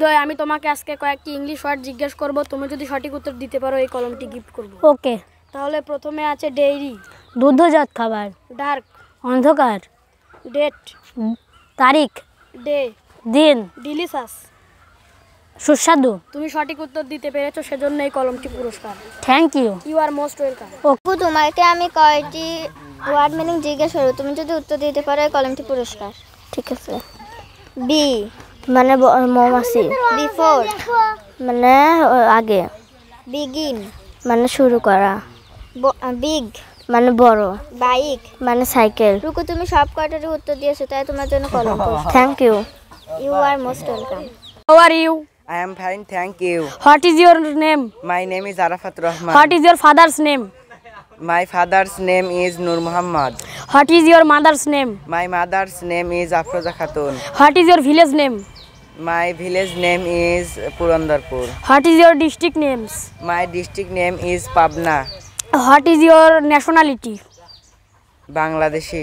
আমি তোমাকে আজকে কয়েকটি ইংলিশ ওয়ার্ড জিজ্ঞেস করব, তুমি যদি সঠিক উত্তর দিতে পারো এই কলমটি গিফট করব। ওকে। তাহলে প্রথমে আছে ডেইরি, দুগ্ধজাত খাবার। ডার্ক, অন্ধকার। ডেট, তারিখ। ডে, দিন। ডিলিশাস, সুস্বাদু। তুমি সঠিক উত্তর দিতে পেরেছো, সেজন্য এই কলমটি পুরস্কার। Thank you. You are most welcome. তোমাকে আমি কয়টি ওয়ার্ড মিনিং জিজ্ঞেস করব, তুমি যদি উত্তর দিতে পারো এই কলমটি পুরস্কার। ঠিক আছে। বি মানে মৌমাছি। বিফোর মানে আগে। বিগিন মানে শুরু করা। বিগ মানে বড়। বাইক মানে সাইকেল। রুকু, তুমি সব কয়টারই উত্তর দিয়েছো, তাই তোমার জন্য কলম পুরস্কার। Thank you. You are most welcome. How are you? I am fine, thank you. What is your name? My name is Arafat Rahman. What is your father's name? My father's name is Nur Muhammad. What is your mother's name? My mother's name is Afroza Khatun. What is your village name? My village name is Purandarpur. What is your district names? My district name is Pabna. What is your nationality? Bangladeshi.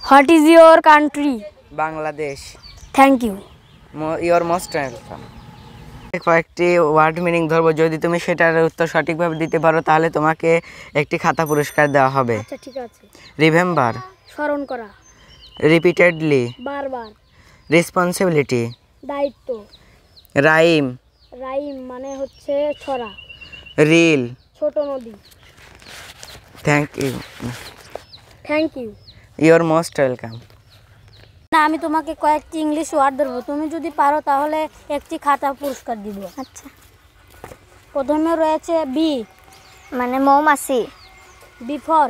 What is your country? Bangladesh. Thank you. You are most welcome. কয়েকটি word meaning ধরবো, যদি তুমি সেটার উত্তর সঠিকভাবে দিতে পারো তাহলে তোমাকে একটি খাতা পুরস্কার দেওয়া হবে। আচ্ছা, ঠিক আছে। রিমেম্বার, স্মরণ করা, রিপিটেডলি, বারবার, রেসপন্সিবিলিটি, দায়িত্ব, রাইম, রাইম মানে হচ্ছে ছড়া, রিল। ছোট নদী। Thank you. Thank you. You are most welcome. না, আমি তোমাকে কয়েকটি ইংলিশ ওয়ার্ড ধরবো, তুমি যদি পারো তাহলে একটি খাতা পুরস্কার দিব। আচ্ছা। প্রথমে রয়েছে বি মানে মৌমাছি। বিফোর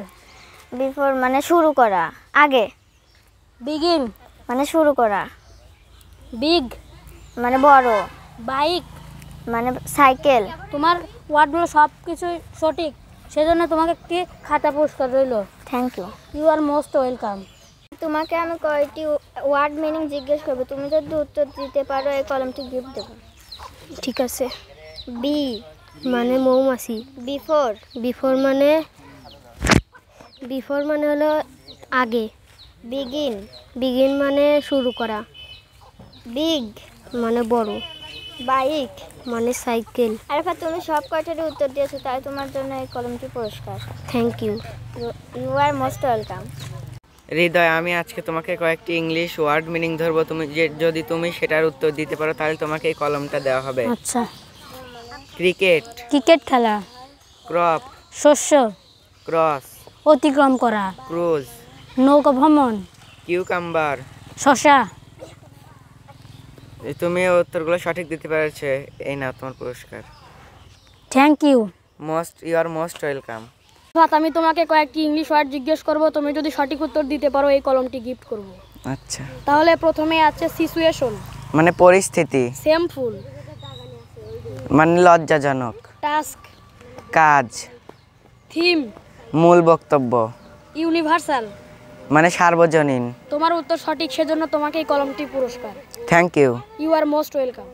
বিফোর মানে শুরু করা, আগে। বিগিন মানে শুরু করা। বিগ মানে বড়। বাইক মানে সাইকেল। তোমার ওয়ার্ডগুলো সব কিছুই সঠিক, সেজন্য তোমাকে একটি খাতা পুরস্কার রইল। Thank you. You are most welcome. তোমাকে আমি কয়টি ওয়ার্ড মিনিং জিজ্ঞেস করবো, তুমি যদি উত্তর দিতে পারো এই কলমটি গিফট দেবো। ঠিক আছে। বি মানে মৌমাছি। বিফোর বিফোর মানে হলো আগে। বিগিন বিগিন মানে শুরু করা। বিগ মানে বড়। বাইক মানে সাইকেল। আরেফা, তুমি সব কয়টারই উত্তর দিয়েছো, তাই তোমার জন্য এই কলমটি পুরস্কার। Thank you. You are most welcome. Hriday, আমি আজকে তোমাকে কয়েকটি ইংলিশ ওয়ার্ড মিনিং ধরবো, যদি তুমি সেটার উত্তর দিতে পারো তাহলে তোমাকে এই কলমটা দেওয়া হবে। আচ্ছা। ক্রিকেট, ক্রিকেট খেলা। ক্রপ, শস্য। ক্রস, অতিক্রম করা। ক্রুজ, নৌকা ভ্রমণ। কিউকাম্বার। শশা। তুমি উত্তরগুলো সঠিক দিতে পেরেছে, এই নাও তোমার পুরস্কার। Thank you. You are most welcome. আমি তোমাকে কয়েকটি ইংলিশ ওয়ার্ড জিজ্ঞেস করব, তুমি যদি সঠিক উত্তর দিতে পারো এই কলমটি গিফট করব। আচ্ছা। তাহলে প্রথমে আছে সিচুয়েশন, মানে পরিস্থিতি। সেমফুল, মানে লজ্জাজনক। টাস্ক, কাজ। থিম, মূল বক্তব্য। ইউনিভার্সাল, মানে সার্বজনীন। তোমার উত্তর সঠিক, সেজন্য তোমাকে এই কলমটি পুরস্কার। Thank you. You are most welcome.